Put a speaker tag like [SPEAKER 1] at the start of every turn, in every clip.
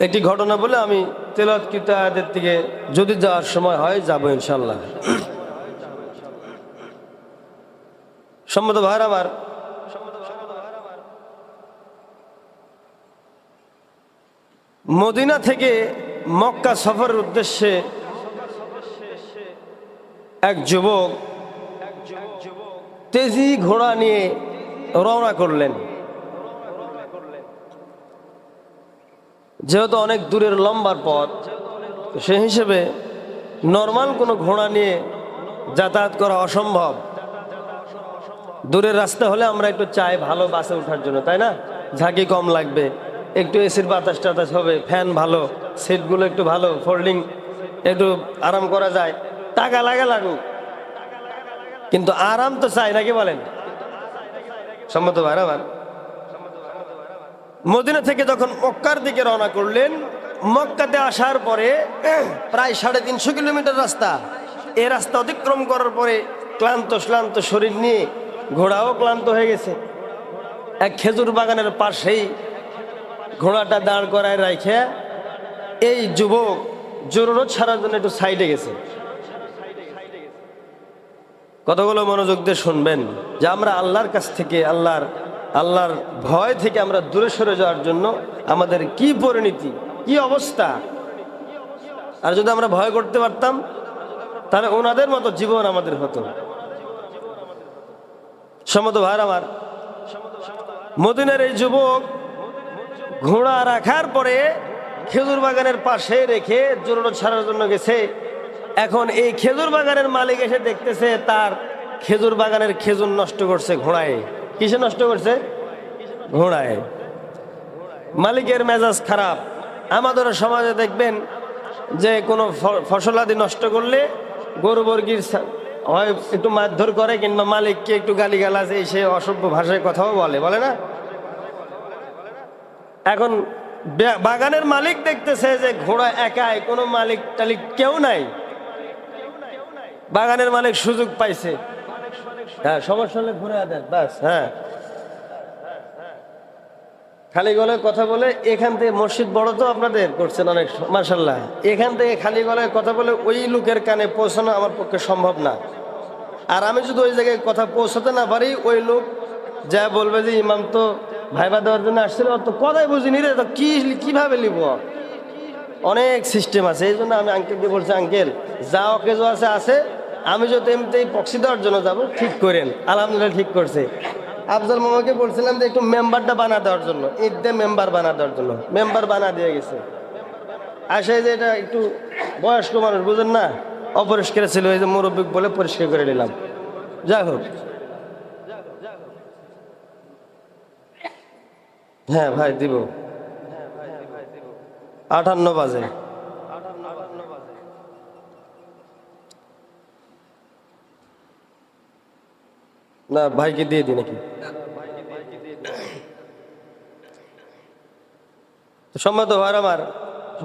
[SPEAKER 1] একটি ঘটনা বলে আমি তেলাওয়াতকৃত আয়াতের থেকে যদি যাওয়ার সময় হয় যাব ইনশাআল্লাহ। সম্মানিত ভাইরা আমার, মদিনা থেকে মক্কা সফরের উদ্দেশ্যে এক যুবক তেজি ঘোড়া নিয়ে রওনা করলেন। যেহেতু অনেক দূরের লম্বার পথ, সে হিসেবে নর্মাল কোনো ঘোড়া নিয়ে যাতায়াত করা অসম্ভব। দূরের রাস্তা হলে আমরা একটু চাই ভালো বাসে ওঠার জন্য, তাই না? ঝাঁকি কম লাগবে, একটু এসির বাতাস টাতাস হবে, ফ্যান ভালো, সিটগুলো একটু ভালো, ফোল্ডিং, একটু আরাম করা যায়। টাকা লাগুক, কিন্তু আরাম তো চাই, নাকি বলেন? সম্মত ভাইরা আমার, মদিনা থেকে যখন মক্কার দিকে রওনা করলেন, মক্কাতে আসার পরে প্রায় 350 কিলোমিটার রাস্তা। এই রাস্তা অতিক্রম করার পরে ক্লান্ত শরীর নিয়ে ঘোড়াও ক্লান্ত হয়ে গেছে। এক খেজুর বাগানের পাশেই ঘোড়াটা দাঁড় করায় রাখে এই যুবক জরুরত ছাড়ার জন্য একটু সাইডে গেছে। কতগুলো মনোযোগ দিয়ে শুনবেন যে আমরা আল্লাহর কাছ থেকে, আল্লাহর ভয় থেকে আমরা দূরে সরে যাওয়ার জন্য আমাদের কি পরিণতি, কি অবস্থা। আর যদি আমরা ভয় করতে পারতাম তাহলে ওনাদের মতো জীবন আমাদের হতো। সম্মত ভাইরা আমার, মদিনার এই যুবক ঘোড়া রাখার পরে খেজুর বাগানের পাশে রেখে জরুরত ছাড়ার জন্য গেছে। এখন এই খেজুর বাগানের মালিক এসে দেখতেছে তার খেজুর বাগানের খেজুর নষ্ট করছে ঘোড়ায়। কিসে নষ্ট করছে? ঘোড়ায়। মালিকের মেজাজ খারাপ। আমাদের সমাজে দেখবেন যে কোনো ফসলাদি নষ্ট করলে গরু বর্গির হয় একটু মারধর করে, কিংবা মালিককে একটু গালিগালাজ সে অসভ্য ভাষায় কথাও বলে না? এখন বাগানের মালিক দেখতেছে যে ঘোড়া একাই, কোনো মালিক টালিক কেউ নাই। বাগানের মালিক সুযোগ পাইছে, হ্যাঁ সমস্যা হলে ঘুরে দেন বাস। হ্যাঁ, খালি গলায় কথা বলে এখান থেকে, মসজিদ বড় তো আপনাদের করছেন অনেক, মাশাআল্লাহ, এখান থেকে খালি গলায় কথা বলে ওই লোকের কানে পৌঁছানো আমার পক্ষে সম্ভব না। আর আমি যদি ওই জায়গায় কথা পৌঁছাতে না পারি, ওই লোক যা বলবে যে ইমাম তো ভাইবা দেওয়ার জন্য আসছিল, তো কথাই বুঝিনি রে, তো কিভাবে লিব। অনেক সিস্টেম আছে। এই জন্য আমি আঙ্কেলকে বলছি, আঙ্কেল যা অকেজো আছে, আমি যদি এমনিতেই পক্সি দেওয়ার জন্য যাবো, ঠিক করেন। আলহামদুলিল্লাহ ঠিক করছে। আফজাল মামাকে বলছিলাম যে একটু মেম্বারটা বানা দেওয়ার জন্য, ঈদে মেম্বার বানা দেওয়ার জন্য, মেম্বার বানা দিয়ে গেছে। আসে যে এটা একটু বয়স্ক মানুষ, বুঝেন না, অপরিষ্কার ছিল, এই যে মুরব্বী বলে পরিষ্কার করে নিলাম। যাই হোক, হ্যাঁ ভাই দিব, 58 বাজে। না ভাইকে দিয়ে দিই নাকি? সম্মত ভাইরা আমার,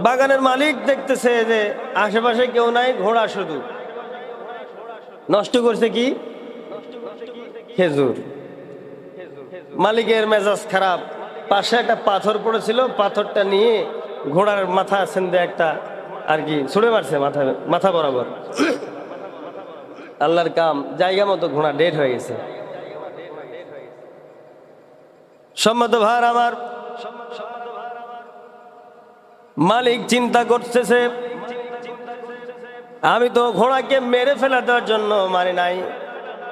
[SPEAKER 1] বাগানের মালিক দেখতেছে যে আশেপাশে কেউ নাই, ঘোড়া শুধু। নষ্ট করছে কি? খেজুর। মালিকের মেজাজ খারাপ। পাশে একটা পাথর পড়েছিল, পাথরটা নিয়ে ঘোড়ার মাথা সেন্দে একটা আর কি ছুড়ে মারছে মাথা বরাবর। আল্লাহর কাম, জায়গা মতো ঘোড়া ডেড হয়ে গেছে। সম্মত ভাইরা আমার, মালিক চিন্তা করতেছে আমি তো ঘোড়াকে মেরে ফেলা দেওয়ার জন্য মারি নাই,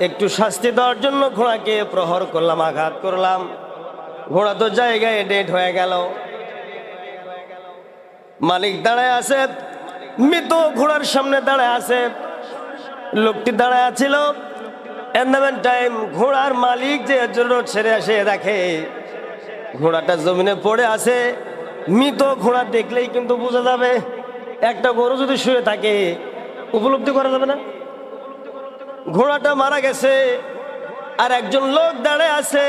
[SPEAKER 1] একটু শাস্তি দেওয়ার জন্য ঘোড়াকে প্রহর করলাম, আঘাত করলাম। ঘোড়া তো জায়গায় ডেড হয়ে গেল। মালিক দাঁড়ায় আছে, মৃত ঘোড়ার সামনে দাঁড়ায় আছে। লোকটি দাঁড়ায় ছিল, এন্ডামেন্ট টাইম ঘোড়ার মালিক যে জরুরত ছেড়ে আসে দেখে ঘোড়াটা জমিনে পড়ে আছে। মৃত ঘোড়া দেখলেই কিন্তু বোঝা যাবে। একটা গরু যদি শুয়ে থাকে উপলব্ধি করা যাবে না? ঘোড়াটা মারা গেছে, আর একজন লোক দাঁড়ায় আছে।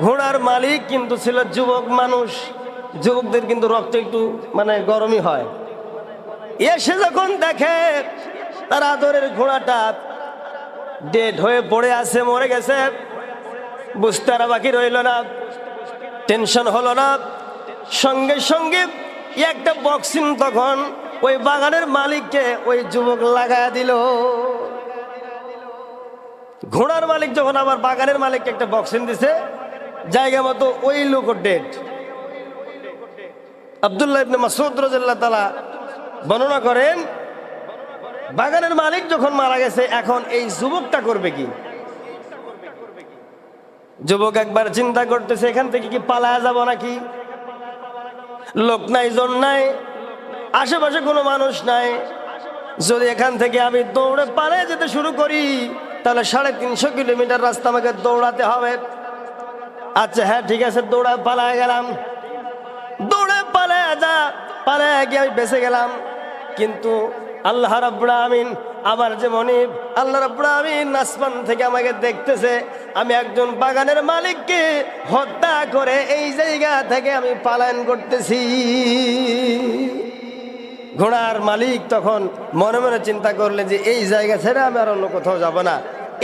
[SPEAKER 1] ঘোড়ার মালিক কিন্তু ছিল যুবক মানুষ। যুবকদের কিন্তু রক্ত একটু গরমই হয়। এসে যখন দেখে তার আদরের ঘোড়াটা ডেড হয়ে পড়ে আছে, মরে গেছে, বুঝতে আর বাকি রইল না, টেনশন হলো না। সঙ্গে সঙ্গে একটা বক্সিং তখন ওই বাগানের মালিককে ওই যুবক লাগায় দিল। ঘোড়ার মালিক যখন আবার বাগানের মালিককে একটা বক্সিং দিছে, জায়গা মতো ওই লোক ডেড। আব্দুল্লাহ ইবনে মাসউদ রাদিয়াল্লাহু তাআলা বর্ণনা করেন, বাগানের মালিক যখন মারা গেছে, এখন এই যুবকটা করবে কি? যুবক একবার চিন্তা করতেছে, এখান থেকে কি পালায়া যাব নাকি? লোক নাই, জন নাই, আশেপাশে কোনো মানুষ নাই। যদি এখান থেকে আমি দৌড়ে পালিয়ে যেতে শুরু করি, তাহলে 350 কিলোমিটার রাস্তা আমাকে দৌড়াতে হবে। আচ্ছা হ্যাঁ ঠিক আছে, দৌড়া পালায় গেলাম। দৌড়ে পালায় গিয়ে আমি বেঁচে গেলাম। কিন্তু আল্লাহ রাব্বুল আমিন আমার যে মনিব, আল্লাহ রাব্বুল আমিন আসমান থেকে আমাকে দেখতেছে, আমি একজন বাগানের মালিককে হত্যা করে এই জায়গা থেকে আমি পালায়ন করতেছি। ঘোড়ার মালিক তখন মনে মনে চিন্তা করলেন যে এই জায়গা ছেড়ে আমি আর অন্য কোথাও যাব না।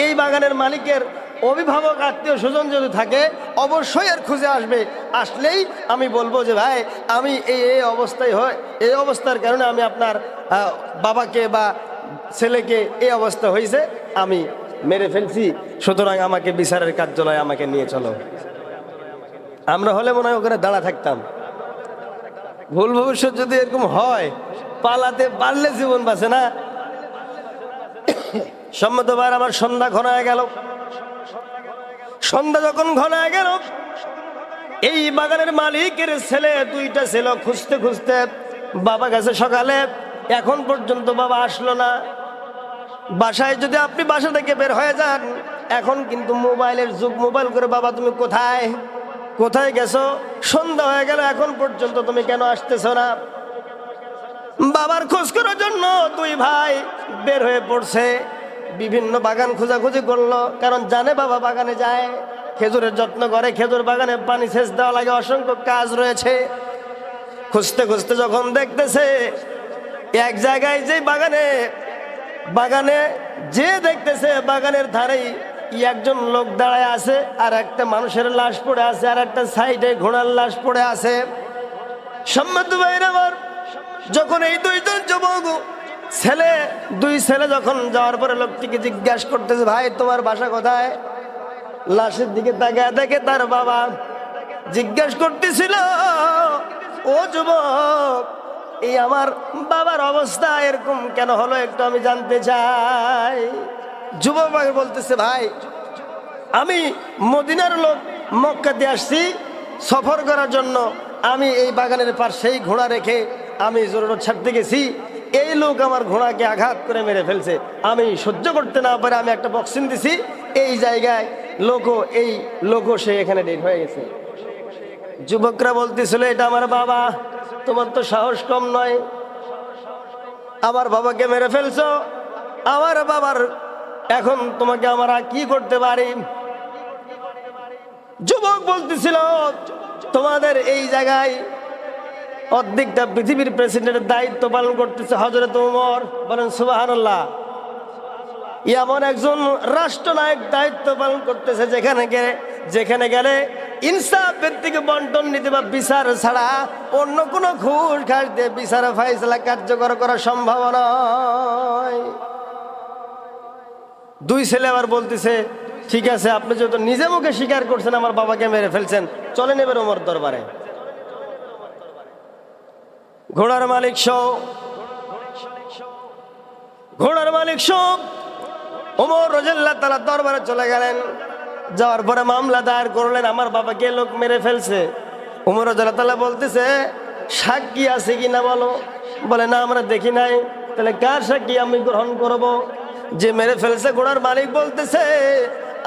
[SPEAKER 1] এই বাগানের মালিকের অভিভাবক আত্মীয় স্বজন যদি থাকে, অবশ্যই এর খুঁজে আসবে। আসলেই আমি বলবো যে ভাই, আমি এই অবস্থায় এই অবস্থার কারণে আমি আপনার বাবাকে বা ছেলেকে এই অবস্থা হয়েছে, আমি মেরে ফেলছি, সুতরাং আমাকে বিচারের কার্যালয়ে আমাকে নিয়ে চলো। আমরা হলে মনে হয় ওখানে দাঁড়া থাকতাম। ভুল ভবিষ্যৎ যদি এরকম হয়, পালাতে পারলে জীবন বাঁচে না। সম্মত ভাই আমার, সন্ধ্যা ঘনায় গেল। সন্ধ্যা যখন ঘনায় গেল, এই বাগানের মালিকের ছেলে দুইটা ছিল খুঁজতে খুঁজতে বাবা গেছে সকালে, এখন পর্যন্ত বাবা আসলো না। বাসায় যদি আপনি বাসা থেকে বের হয়ে যান, এখন কিন্তু মোবাইলের যুগ, মোবাইল করে বাবা তুমি কোথায় কোথায় গেছো, সন্ধ্যা হয়ে গেল, এখন পর্যন্ত তুমি কেন আসতেছো না? বাবার খোঁজ করার জন্য দুই ভাই বের হয়ে পড়ছে, বিভিন্ন বাগান খোঁজাখুঁজি করলো, কারণ জানে বাবা বাগানে যায়, খেজুরের যত্ন করে, খেজুর বাগানে পানি সেচ দেওয়া লাগে, অসংখ্য কাজ রয়েছে। খুঁজতে খুঁজতে যখন দেখতেছে এক জায়গায়, যে বাগানে যে দেখতেছে বাগানের ধারেই একজন লোক দাঁড়ায় আছে, আর একটা মানুষের লাশ পড়ে আছে, আর একটা সাইডে ঘোড়ার লাশ পড়ে আছে। সম্মানিত ভাইরা আমার, যখন এই দুইজন যুবক দুই ছেলে যখন যাওয়ার পরে লোকটিকে জিজ্ঞাসা করতেছে, ভাই তোমার বাসা কোথায়? লাশের দিকে তাকায় দেখে তার বাবা। জিজ্ঞাসা করতেছিল, ও যুবক, এই আমার বাবার অবস্থা এরকম কেন হলো, একটু আমি জানতে চাই। যুবক বলতেছে, ভাই আমি মদিনার লোক, মক্কাতে আসছি সফর করার জন্য, আমি এই বাগানের পাশেই ঘোড়া রেখে আমি জরুরত ছাড়তে গেছি, এই লোক আমার ঘোড়াকে আঘাত করে মেরে ফেলছে, আমি সহ্য করতে না পারে আমি একটা বক্সিং দিছি, এই জায়গায় এই লোক সে এখানে ডেট হয়ে গেছে। যুবকরা বলতেছিল, এটা আমার বাবা, তোমার তো সাহস কম নয়, আমার বাবাকে মেরে ফেলছো, আমার বাবার এখন তোমাকে আমরা কি করতে পারি? যুবক বলতেছিল, তোমাদের এই জায়গায় অর্ধেকটা পৃথিবীর প্রেসিডেন্টের দায়িত্ব পালন করতেছে হযরত ওমর, বলেন সুবহানাল্লাহ। এমন একজন রাষ্ট্রনায়ক দায়িত্ব পালন করতেছে, যেখানে গেলে ইনসাফ ভিত্তিক বন্টন নীতি বা বিচার ছাড়া অন্য কোনো ঘুষ ঘাস দিয়ে বিচার ফাইসলা কার্যকর করা সম্ভব নয়। দুই ছেলে আবার বলতেছে, ঠিক আছে, আপনি যেহেতু নিজে মুখে স্বীকার করছেন আমার বাবাকে মেরে ফেলছেন, চলে নেবেন ওমর দরবারে। ঘোড়ার মালিক ওমর রাদিয়াল্লাহু তাআলা দরবারে চলে গেলেন। যাওয়ার পরে মামলা দায়ের করলেন, আমার বাবাকে লোক মেরে ফেলছে। ওমর রাদিয়াল্লাহু তাআলা বলতেছে, সাক্ষী আছে কি না বলো? বলে না, আমরা দেখি নাই। তাহলে কার সাক্ষী আমি গ্রহণ করব? যে মেরে ফেলছে ঘোড়ার মালিক বলতেছে,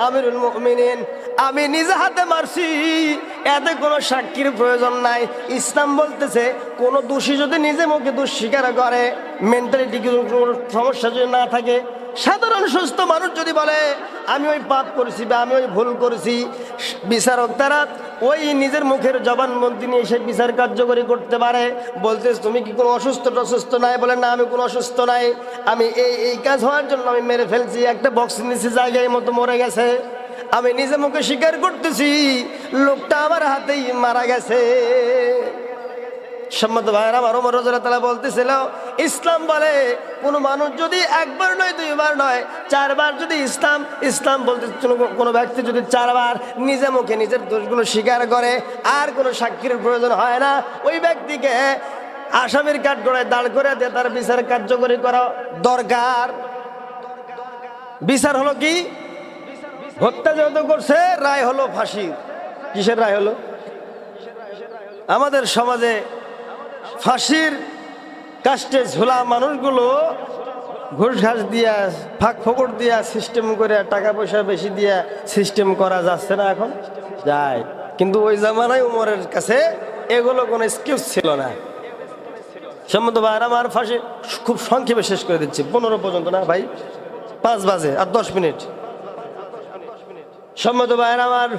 [SPEAKER 1] আমিরুল মুমিনিন, আমি নিজে হাতে মারছি, এতে কোনো সাক্ষীর প্রয়োজন নাই। ইসলাম বলতেছে, কোনো দোষী যদি নিজে মুখে দোষ স্বীকার করে, মেন্টালিটি কোনো সমস্যা যদি না থাকে, সাধারণ সুস্থ মানুষ যদি বলে আমি ওই পাপ করেছি বা আমি ওই ভুল করেছি, বিচারক তারা ওই নিজের মুখের জবানবন্দি নিয়ে সেই বিচার কার্যকরী করতে পারে। বলতে তুমি কি কোনো অসুস্থ নাই? বলে না, আমি কোনো অসুস্থ নাই, আমি এই কাজ হওয়ার জন্য আমি মেরে ফেলছি, একটা বক্স নিচে জায়গায় মতো মরে গেছে, আমি নিজে মুখে স্বীকার করতেছি লোকটা আমার হাতেই মারা গেছে। সম্মত ভাইরা আমার, ওমর রাদিয়াল্লাহু তাআলা বলতেছিল, ইসলাম বলে কোনো মানুষ যদি একবার নয়, দুইবার নয়, চারবার যদি ইসলাম বলতে কোনো ব্যক্তি যদি চারবার নিজে মুখে নিজের দোষগুলো স্বীকার করে আর কোনো সাক্ষীর প্রয়োজন হয় না, ওই ব্যক্তিকে আসামির কাঠগড়ায় দাঁড় করে দিয়ে তার বিচার কার্যকরী করা দরকার। বিচার হলো কি? হত্যা যেহেতু করছে, রায় হলো ফাঁসি। কিসের রায় হলো? আমাদের সমাজে ফাঁসির কাস্টে ঝোলা মানুষগুলো ঘুষ ঘাস দিয়া, ফাঁক ফোকর দিয়া, সিস্টেম করে, টাকা পয়সা বেশি দিয়া সিস্টেম করা যাচ্ছে না এখন? যায়। কিন্তু ওই জামানায় উমরের কাছে এগুলো কোনো এক্সকিউজ ছিল না। সম্মত ভাই আমার, ফাঁসি খুব সংক্ষেপে শেষ করে দিচ্ছি, 15 পর্যন্ত না ভাই, 5 বাজে আর 10 মিনিট। সম্মত ভাই আমার,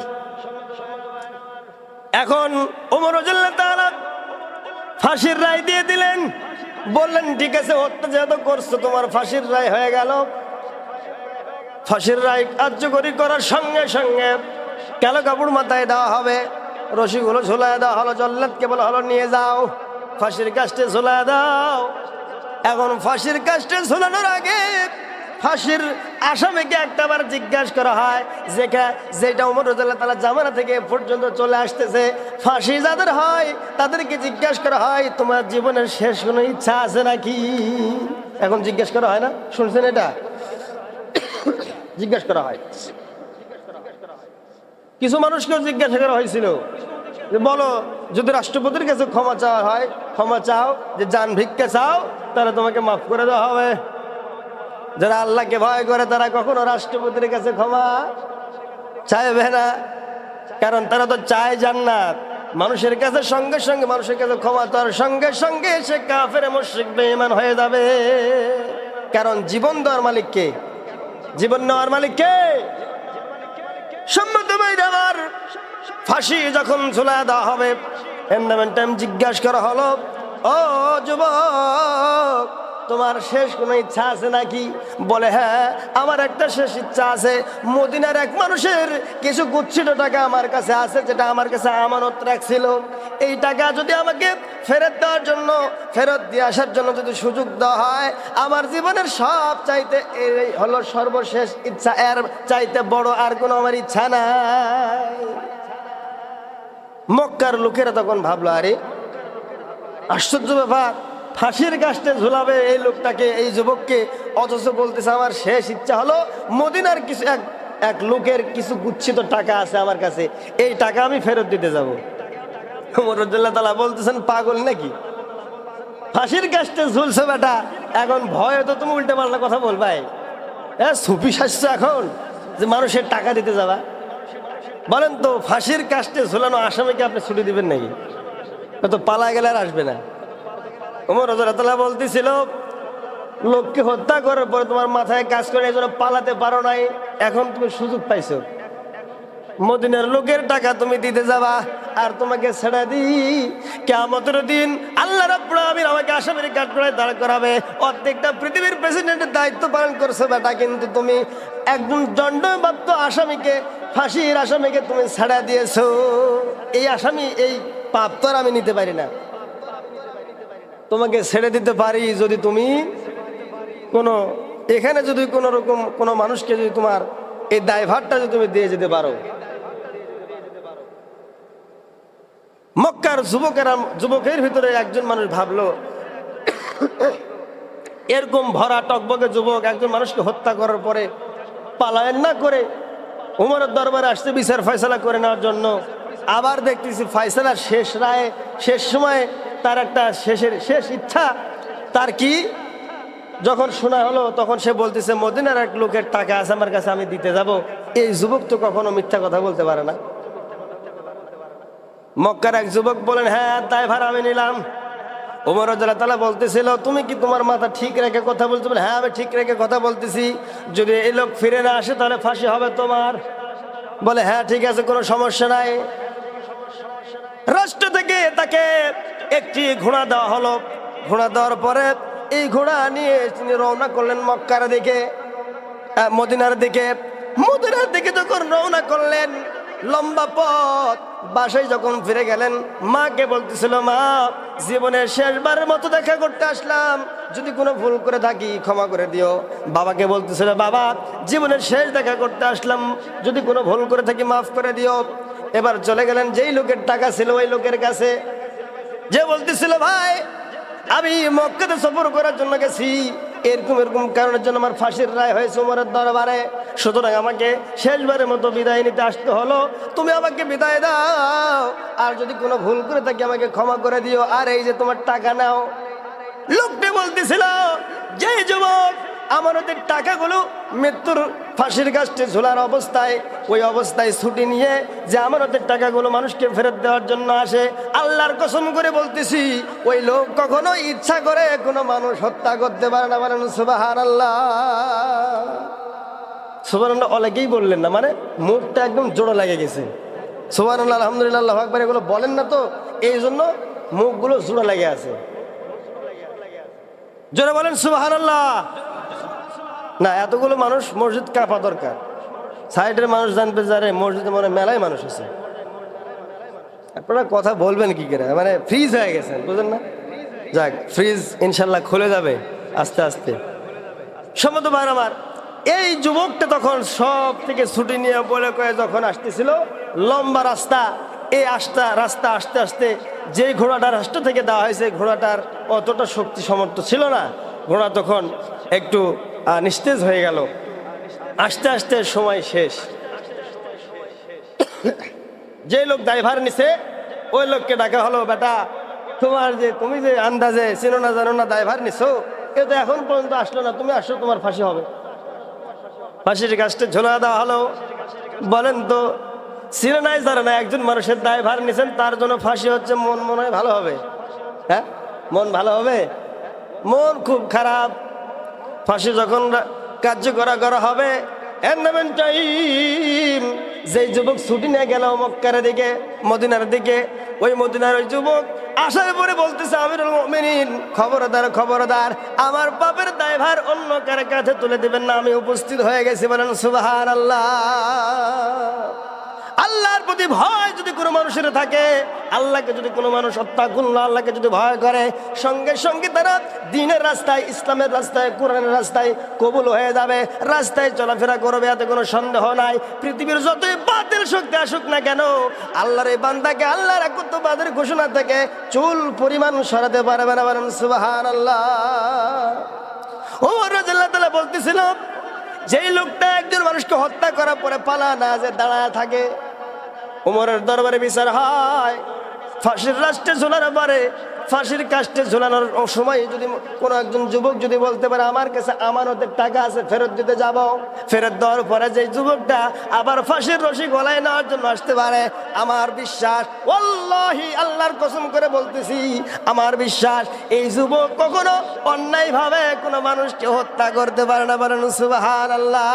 [SPEAKER 1] এখন ওমর রাদিয়াল্লাহু তাআলা ফাঁসির রায় দিয়ে দিলেন। বললেন ঠিক আছে, হত্যা যেহেতু করছো, তোমার ফাঁসির রায় হয়ে গেল। ফাঁসির রায় কার্যকরী করার সঙ্গে সঙ্গে কালো কাপড় মাথায় দেওয়া হবে, রশিগুলো ঝোলায় দেওয়া হলো, জল্লাদকে বলা হলো নিয়ে যাও ফাঁসির কাস্টে ঝোলায় দাও। এখন ফাঁসির কাস্টে ঝোলানোর আগে ফাঁসির আসামিকে একটাবার জিজ্ঞাসা করা হয়, যেটা ওমর রাদিয়াল্লাহু তাআলা জামানা থেকে পর্যন্ত চলে আসতেছে। ফাঁসি যাদের হয় তাদেরকে জিজ্ঞাসা করা হয়, তোমার জীবনের শেষ কোনো ইচ্ছা আছে নাকি? এখন জিজ্ঞাসা করা হয় না? শুনছেন এটা? জিজ্ঞাসা করা হয়। কিছু মানুষকেও জিজ্ঞাসা করা হয়েছিল যে বলো, যদি রাষ্ট্রপতির কাছে ক্ষমা চাওয়া হয়, ক্ষমা চাও, যে জান ভিক্ষা চাও, তাহলে তোমাকে মাফ করে দেওয়া হবে। যারা আল্লাহকে ভয় করে তারা কখনো রাষ্ট্রপতির কাছে ক্ষমা চাইবে না, কারণ তারা তো চায় জান্নাত। মানুষের কাছে সঙ্গে সঙ্গে, মানুষের কাছে ক্ষমা তার সঙ্গে সঙ্গে সে কাফের মুশরিক বেঈমান হয়ে যাবে। কারণ জীবন দেওয়ার মালিক কে? জীবন নেওয়ার মালিক কে? সম্মত ভাই আমার, ফাঁসি যখন ঝুলা দেওয়া হবে, এন্ডামেন্ট টাইম জিজ্ঞাসা করা হলো, ও যুবক, তোমার শেষ কোনো ইচ্ছা আছে নাকি? বলে হ্যাঁ, আমার একটা শেষ ইচ্ছা আছে। মদিনার এক মানুষের কিছু গুচ্ছিত টাকা আমার কাছে আছে, যেটা আমার কাছে আমানত রাখছিল। এই টাকা যদি আমাকে ফেরত দেওয়ার জন্য, ফেরত দিয়ে আসার জন্য যদি সুযোগ দেওয়া হয়, আমার জীবনের সব চাইতে এই হলো সর্বশেষ ইচ্ছা, এর চাইতে বড় আর কোনো আমার ইচ্ছা নাই। মক্কার লোকেরা তখন ভাবলো, আরে আশ্চর্য ব্যাপার, ফাঁসির কাস্টে ঝুলাবে এই লোকটাকে, এই যুবককে, অথচ বলতেছে আমার শেষ ইচ্ছা হলো মদিনার কিছু এক লোকের কিছু গুচ্ছিত টাকা আছে আমার কাছে, এই টাকা আমি ফেরত দিতে যাব। ওমর রাদিয়াল্লাহু তাআলা বলতেছেন, পাগল নাকি? ফাঁসির কাস্টে ঝুলছে বেটা, এখন ভয় তো তুমি উল্টে পাল্টা কথা বলবাই। হ্যাঁ, সুফি শাস্ত্র এখন যে মানুষের টাকা দিতে যাবা? বলেন তো, ফাঁসির কাস্টে ঝুলানো আসামিকে আপনি ছুটি দিবেন নাকি? তো পালা গেলে আর আসবে না। ওমর রাদিয়াল্লাহু তাআলা বলতেছিল, লোককে হত্যা করার পরে তোমার মাথায় কাজ করে, এই জন্য পালাতে পারো নাই, এখন তুমি সুযোগ পাইছো, মদিনার লোকের টাকা তুমি দিতে যাবা, আর তোমাকে ছেড়ে দিই, কিয়ামতের দিন আল্লাহ রাব্বুল আলামিন আমাকে আসামির কাঠগড়ায় দাঁড় করাবে। অর্ধেকটা পৃথিবীর প্রেসিডেন্টের দায়িত্ব পালন করছো বেটা, কিন্তু তুমি একজন দণ্ডপ্রাপ্ত আসামিকে, ফাঁসির আসামিকে তুমি ছেড়ে দিয়েছো। এই আসামি, এই পাপ তো আর আমি নিতে পারি না। তোমাকে ছেড়ে দিতে পারি যদি তুমি এখানে যদি কোনো রকম কোনো মানুষকে যদি তোমার এই দায়ভারটা যদি তুমি দিয়ে যেতে পারো। মক্কার যুবকের ভিতরে একজন মানুষ ভাবলো, এরকম ভরা টকবকে যুবক একজন মানুষকে হত্যা করার পরে পালায়ন না করে ওমরের দরবারে আসছে বিচার ফয়সালা করে নেওয়ার জন্য। আবার দেখতেছি ফয়সালার শেষ রায়ে, শেষ সময়ে তার একটা শেষ ইচ্ছা, তার কি? যখন শোনা হলো তখন সে বলতেছে, মদিনার এক লোকের টাকা আছে আমার কাছে, আমি দিতে যাব। এই যুবক তো কখনো মিথ্যা কথা বলতে পারে না। মক্কার এক যুবক বলেন, হ্যাঁ, দায়ভার আমি নিলাম। ওমর রাদিয়াল্লাহু তাআলা বলতেছিল, তুমি কি তোমার মাথা ঠিক রেখে কথা বলছো? বলে হ্যাঁ, আমি ঠিক রেখে কথা বলতেছি। যদি এই লোক ফিরে না আসে তাহলে ফাঁসি হবে তোমার। বলে হ্যাঁ, ঠিক আছে, কোনো সমস্যা নাই। রাষ্ট্র থেকে তাকে একটি ঘোড়া দেওয়া হলো। ঘোড়া দেওয়ার পরে এই ঘোড়া নিয়ে তিনি রওনা করলেন মক্কার দিকে, মদিনার দিকে। মদিনার দিকে যখন রওনা করলেন, লম্বা পথ, বাসায় যখন ফিরে গেলেন মাকে বলতেছিল, মা জীবনের শেষবারের মতো দেখা করতে আসলাম, যদি কোনো ভুল করে থাকি ক্ষমা করে দিও। বাবাকে বলতেছিল, বাবা জীবনের শেষ দেখা করতে আসলাম, যদি কোনো ভুল করে থাকি মাফ করে দিও। এবার চলে গেলেন যেই লোকের টাকা ছিল ওই লোকের কাছে, যে বলতেছিল, ভাই আমি মক্কাতে সফর করার জন্য গেছি, এরকম এরকম কারণের জন্য আমার ফাঁসির রায় হয়েছে ওমরের দরবারে, সুতরাং আমাকে শেষবারের মতো বিদায় নিতে আসতে হলো, তুমি আমাকে বিদায় দাও, আর যদি কোনো ভুল করে থাকি আমাকে ক্ষমা করে দিও, আর এই যে তোমার টাকা নাও। লোকটা বলতেছিল, যে যুবক আমানতের টাকাগুলো মৃত্যুর ফাঁসির গাছটি ঝোলার অবস্থায়, ওই অবস্থায় ছুটি নিয়ে যে আমানতের টাকাগুলো মানুষকে ফেরত দেওয়ার জন্য আসে, আল্লাহর কসম করে বলতেছি ওই লোক কখনো ইচ্ছা করে কোনো মানুষ হত্যা করতে পারে না। বলেন সুবহানাল্লাহ। সুবহানাল্লাহ অনেকেই বললেন না, মানে মুখটা একদম জোড়া লেগে গেছে। সুবহানাল্লাহ, আলহামদুলিল্লাহ, আল্লাহু আকবার এগুলো বলেন না, তো এই জন্য মুখগুলো জোড়া লেগে আছে। জোরে বলেন সুবহানাল্লাহ। না, এতগুলো মানুষ মসজিদ কাঁপা দরকার, সাইডের মানুষ জানবে যারে মসজিদে মনে মেলায় মানুষ আছে। আপনারা কথা বলবেন কি করে, মানে ফ্রিজ হয়ে গেছেন, বুঝলেন না? যাক, ফ্রিজ ইনশাল্লাহ খুলে যাবে আস্তে আস্তে। সম্মত ভাই আমার, এই যুবকটা তখন সব থেকে ছুটি নিয়ে বলে কয়ে যখন আসতেছিল, লম্বা রাস্তা, এই রাস্তা আস্তে আস্তে যেই ঘোড়াটা রাস্তা থেকে দেওয়া হয়েছে, ঘোড়াটার অতটা শক্তি সামর্থ্য ছিল না, ঘোড়া তখন একটু নিস্তেজ হয়ে গেল। আস্তে আস্তে সময় শেষ। যে লোক ড্রাইভার নিছে ওই লোককে ডাকা হলো, বেটা তুমি যে আন্দাজে চিনো না জানো না ড্রাইভার নিছো, এ তো এখন পর্যন্ত আসলো না, তুমি আসো, তোমার ফাঁসি হবে। ফাঁসির গাছটা ঝোলা দেওয়া হলো। বলেন তো, ছিল নাই জানে না, একজন মানুষের ড্রাইভার নিছেন, তার জন্য ফাঁসি হচ্ছে, মন মনে হয় ভালো হবে? হ্যাঁ, মন ভালো হবে? মন খুব খারাপ। ফাঁসি যখন কার্যকর করা হবে, যেই যুবক ছুটি নিয়ে গেল মক্কার দিকে, মদিনার দিকে, ওই মদিনার ওই যুবক আসার পরে বলতেছে, আমিরুল মুমিনিন, খবরদার খবরদার, আমার পাপের দায়ভার অন্য কার কাছে তুলে দিবেন না, আমি উপস্থিত হয়ে গেছি। বলেন সুবহানাল্লাহ। আল্লাহর প্রতি ভয় যদি কোনো মানুষের থাকে, আল্লাহকে যদি কোনো মানুষ আত্তাকুল্লাহ, আল্লাহকে যদি ভয় করে, সঙ্গে সঙ্গে তারা দ্বীনের রাস্তায়, ইসলামের রাস্তায়, কোরআনের রাস্তায় কবুল হয়ে যাবে, রাস্তায় চলাফেরা করবে, এতে কোনো সন্দেহ নাই। পৃথিবীর যতই বাতিল শক্তি আসুক না কেন, আল্লাহর এই বান্দাকে আল্লাহর একত্ববাদের ঘোষণা থেকে চুল পরিমাণ সরাতে পারবে না। বলেন সুবহানাল্লাহ। ওমর রাদিয়াল্লাহু তাআলা বলতেছিল, যেই লোকটা একজন মানুষকে হত্যা করার পরে পালা না যে দাঁড়ায় থাকে, ওমরের দরবারে বিচার হয়, ফাঁসির রাষ্ট্রে ঝোলার পরে, ফাঁসির কাস্টে ঝোলানোর সময় যদি কোনো একজন যুবক যদি বলতে পারে, আমার কাছে আমানতের টাকা আছে, ফেরত দিতে যাব, ফেরত দেওয়ার পরে যে যুবকটা আবার ফাঁসির রশি গলায় নেওয়ার জন্য আসতে পারে, আমার বিশ্বাস, ওয়াল্লাহি আল্লাহর কসম করে বলতেছি, আমার বিশ্বাস এই যুবক কখনো অন্যায়ভাবে কোনো মানুষকে হত্যা করতে পারে না। বলেন সুবহানাল্লাহ।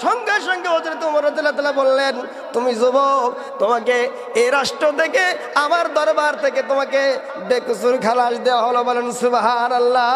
[SPEAKER 1] সঙ্গে সঙ্গে হযরত ওমর রাদিয়াল্লাহু তাআলা বললেন, তুমি যুবক, তোমাকে এই রাষ্ট্র থেকে, আমার দরবার থেকে তোমাকে বেকসুর খালাস দেওয়া হলো। বলেন সুবহানাল্লাহ।